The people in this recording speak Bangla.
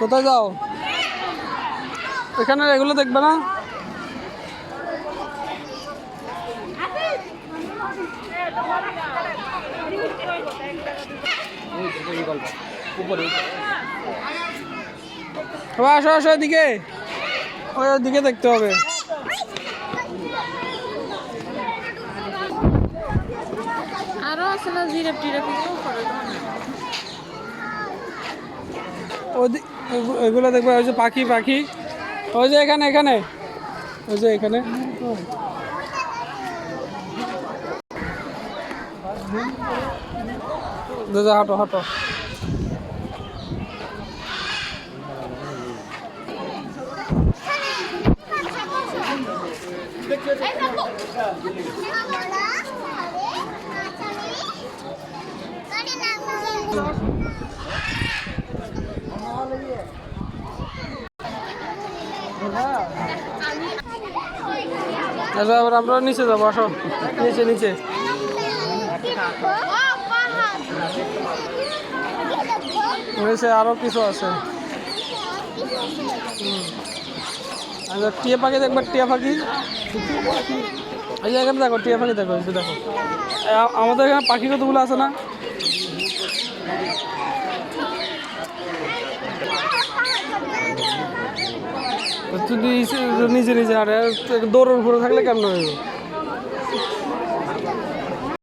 কোথায় যাও? এখানে এগুলো দেখবে না? আসো আসো এদিকে, ওইদিকে দেখতে হবে। আরো আছে না জিরাফ টিরাফ এগুলো দেখবে। ওই যে পাখি পাখি, ওই যে এখানে এখানে, ওই যে এখানে। হাঁটো হাঁটো। এবার আমরা নিচে যাবো, আসো নিচে নিচে। নিচে আরো কিছু আছে। আচ্ছা, টিয়া পাখি দেখবে, টিয়া পাখি। এই জায়গাটা দেখো, টিয়া পাখি দেখো, এই যে দেখো। আমাদের এখানে পাখি কতগুলো আছে না? নিচে নিচে আরে দৌড়ের উপরে থাকলে কেমন হইব?